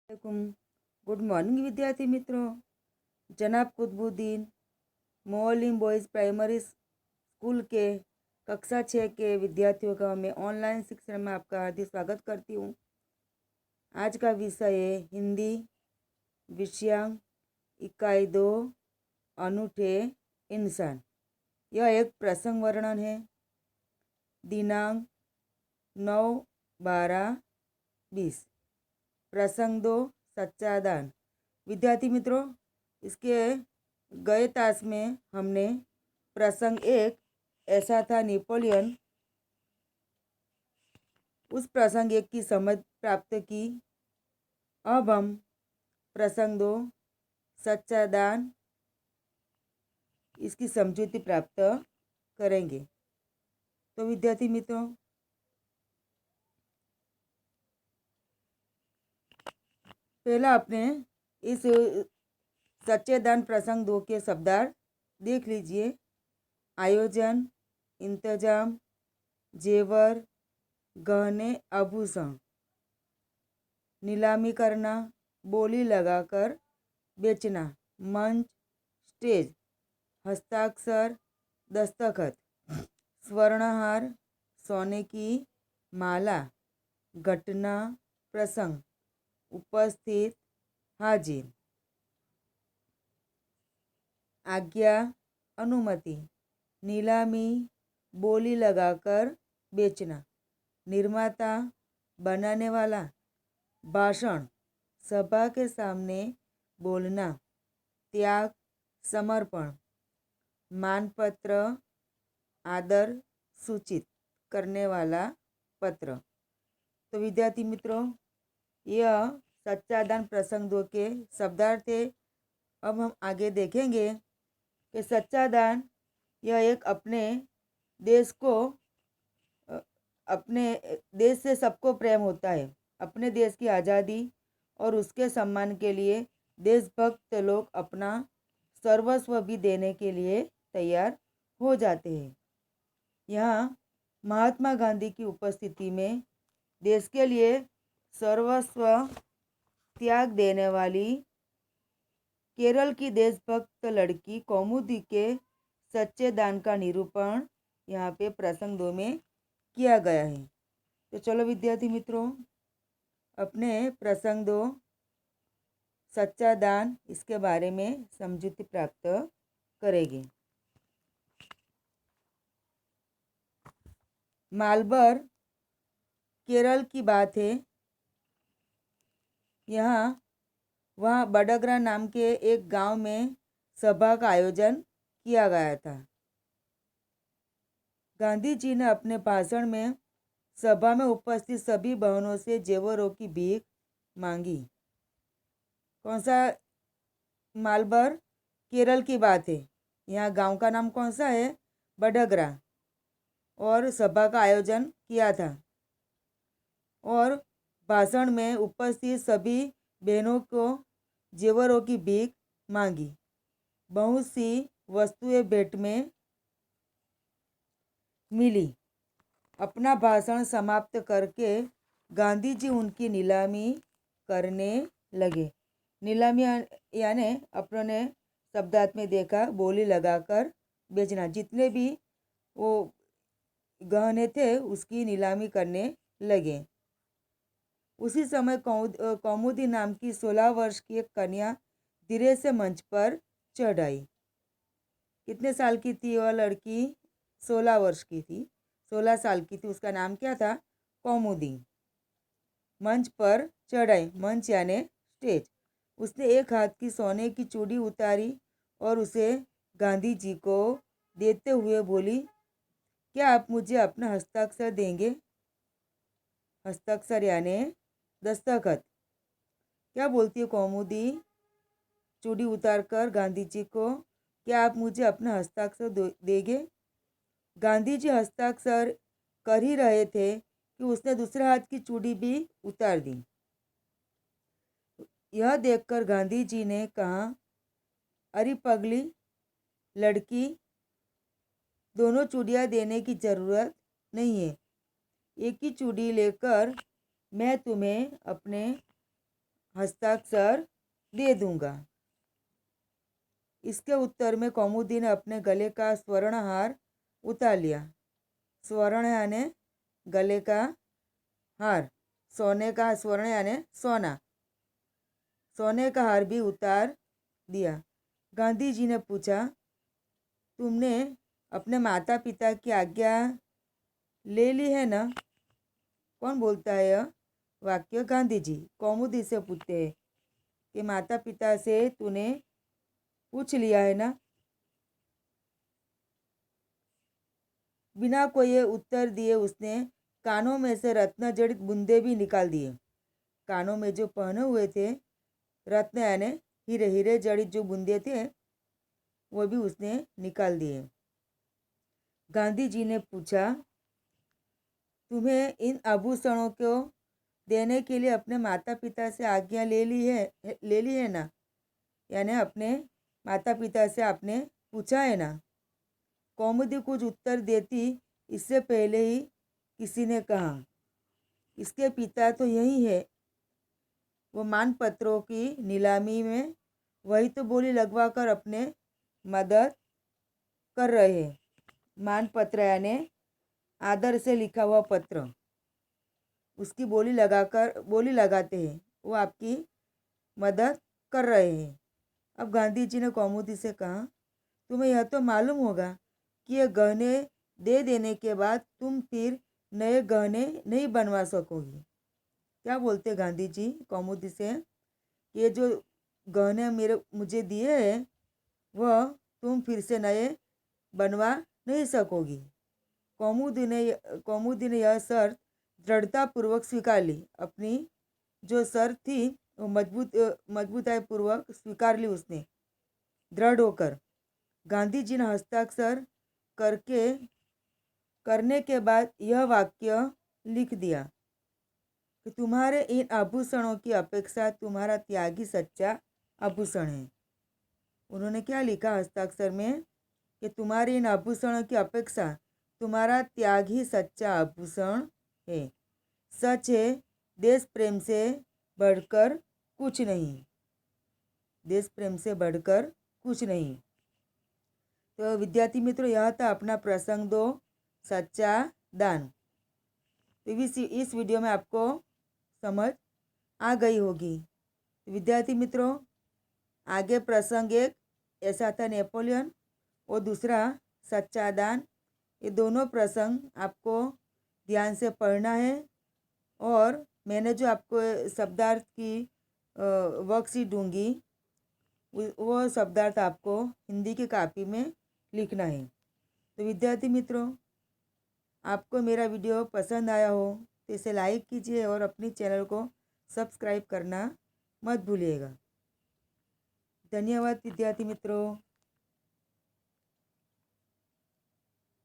वालेकुम। Good morning विद्यार्थी मित्रों। जनाब कुतुबुद्दीन मोअल्लिम बॉयज़ प्राइमरी स्कूल के कक्षा 6 के विद्यार्थियों का मैं ऑनलाइन शिक्षण में आपका हार्दिक स्वागत करती हूँ। आज का विषय है हिंदी विषयांक इकाई 2 अनूठे इंसान। यह एक प्रसंग वर्णन है। दिनांक 9/12/20। प्रसंग 2 सच्चा दान। विद्यार्थी मित्रों, इसके गए तास में हमने प्रसंग 1 ऐसा था नेपोलियन, उस प्रसंग 1 की समझ प्राप्त की। अब हम प्रसंग 2 सच्चा दान इसकी समझूती प्राप्त करेंगे। तो विद्यार्थी मित्रों, पहला आपने इस सच्चे दान प्रसंग 2 के शब्दार्थ देख लीजिए। आयोजन, इंतजाम, जेवर, गहने, आभूषण। नीलामी करना, बोली लगाकर बेचना। मंच, स्टेज। हस्ताक्षर, दस्तखत। स्वर्णहार, सोने की माला। घटना, प्रसंग। उपस्थित, हाजिर। आज्ञा, अनुमति। नीलामी, बोली लगाकर बेचना। निर्माता, बनाने वाला। भाषण, सभा के सामने बोलना। त्याग, समर्पण। मानपत्र, आदर सूचित करने वाला पत्र। तो विद्यार्थी मित्रों, यह सच्चा दान प्रसंग 2 के शब्दार्थ थे। अब हम आगे देखेंगे कि सच्चा दान यह एक अपने देश को अपने देश से सबको प्रेम होता है। अपने देश की आज़ादी और उसके सम्मान के लिए देशभक्त लोग अपना सर्वस्व भी देने के लिए तैयार हो जाते हैं। यहाँ महात्मा गांधी की उपस्थिति में देश के लिए सर्वस्व त्याग देने वाली केरल की देशभक्त लड़की कौमुदी के सच्चे दान का निरूपण यहाँ पे प्रसंग 2 में किया गया है। तो चलो विद्यार्थी मित्रों, अपने प्रसंग 2 सच्चा दान इसके बारे में समझूती प्राप्त करेंगे। मालबर केरल की बात है। वहाँ बडगरा नाम के एक गांव में सभा का आयोजन किया गया था। गांधी जी ने अपने भाषण में सभा में उपस्थित सभी बहनों से जेवरों की भीख मांगी। कौन सा? मालबर केरल की बात है। यहाँ गांव का नाम कौन सा है? बडगरा। और सभा का आयोजन किया था और भाषण में उपस्थित सभी बहनों को जेवरों की भीख मांगी। बहुत सी वस्तुएं भेंट में मिली। अपना भाषण समाप्त करके गांधी जी उनकी नीलामी करने लगे। नीलामी यानी अपने शब्दार्थ में देखा, बोली लगाकर बेचना। जितने भी वो गहने थे उसकी नीलामी करने लगे। उसी समय कौमुदी नाम की 16 वर्ष की एक कन्या धीरे से मंच पर चढ़ आई। कितने साल की थी वह लड़की? 16 वर्ष की थी, 16 साल की थी। उसका नाम क्या था? कौमुदी। मंच पर चढ़ आई। मंच यानी स्टेज। उसने एक हाथ की सोने की चूड़ी उतारी और उसे गांधी जी को देते हुए बोली, क्या आप मुझे अपना हस्ताक्षर देंगे? हस्ताक्षर यानी दस्तखत। क्या बोलती है कौमुदी चूड़ी उतारकर गांधी जी को? क्या आप मुझे अपना हस्ताक्षर देंगे? गांधी जी हस्ताक्षर कर ही रहे थे कि उसने दूसरे हाथ की चूड़ी भी उतार दी। यह देखकर गांधी जी ने कहा, अरे पगली लड़की, दोनों चूड़ियाँ देने की जरूरत नहीं है। एक ही चूड़ी लेकर मैं तुम्हें अपने हस्ताक्षर दे दूंगा। इसके उत्तर में कौमुदी ने अपने गले का स्वर्ण हार उतार लिया। स्वर्ण यानी गले का हार, सोने का स्वर्ण यानी सोना, सोने का हार भी उतार दिया। गांधी जी ने पूछा, तुमने अपने माता पिता की आज्ञा ले ली है ना? कौन बोलता है यह वाक्य? गांधी जी कौमुदी से पूछते हैं कि माता पिता से तूने पूछ लिया है ना? बिना कोई उत्तर दिए उसने कानों में से रत्न जड़ित बूंदे भी निकाल दिए। कानों में जो पहने हुए थे रत्न यानी हीरे, हीरे जड़ित जो बूंदे थे वो भी उसने निकाल दिए। गांधी जी ने पूछा, तुम्हें इन आभूषणों को देने के लिए अपने माता पिता से आज्ञा ले ली है ना? यानी अपने माता पिता से आपने पूछा है ना? कौमुदी कुछ उत्तर देती इससे पहले ही किसी ने कहा, इसके पिता तो यही है, वो मानपत्रों की नीलामी में वही तो बोली लगवा कर अपने मदद कर रहे हैं। मानपत्र यानी आदर से लिखा हुआ पत्र, उसकी बोली लगाते हैं, वो आपकी मदद कर रहे हैं। अब गांधी जी ने कौमुदी से कहा, तुम्हें यह तो मालूम होगा कि ये गहने दे देने के बाद तुम फिर नए गहने नहीं बनवा सकोगी। क्या बोलते गांधी जी कौमुदी से? ये जो गहने मुझे दिए हैं वह तुम फिर से नए बनवा नहीं सकोगी। कौमुदी ने यह शर्त दृढ़तापूर्वक स्वीकार ली। अपनी जो शर्त थी वो मजबूताई पूर्वक स्वीकार ली उसने, दृढ़ होकर। गांधी जी ने हस्ताक्षर करने के बाद यह वाक्य लिख दिया कि तुम्हारे इन आभूषणों की अपेक्षा तुम्हारा त्यागी सच्चा आभूषण है। उन्होंने क्या लिखा हस्ताक्षर में कि तुम्हारे इन आभूषणों की अपेक्षा तुम्हारा त्याग ही सच्चा आभूषण है। सच है, देश प्रेम से बढ़कर कुछ नहीं, देश प्रेम से बढ़कर कुछ नहीं। तो विद्यार्थी मित्रों, यह था अपना प्रसंग 2, सच्चा दान। तो इस वीडियो में आपको समझ आ गई होगी। तो विद्यार्थी मित्रों, आगे प्रसंग 1 ऐसा था नेपोलियन और दूसरा सच्चा दान। ये दोनों प्रसंग आपको ध्यान से पढ़ना है और मैंने जो आपको शब्दार्थ की वर्कशीट दूंगी वो शब्दार्थ आपको हिंदी की कॉपी में लिखना है। तो विद्यार्थी मित्रों, आपको मेरा वीडियो पसंद आया हो तो इसे लाइक कीजिए और अपनी चैनल को सब्सक्राइब करना मत भूलिएगा। धन्यवाद विद्यार्थी मित्रों।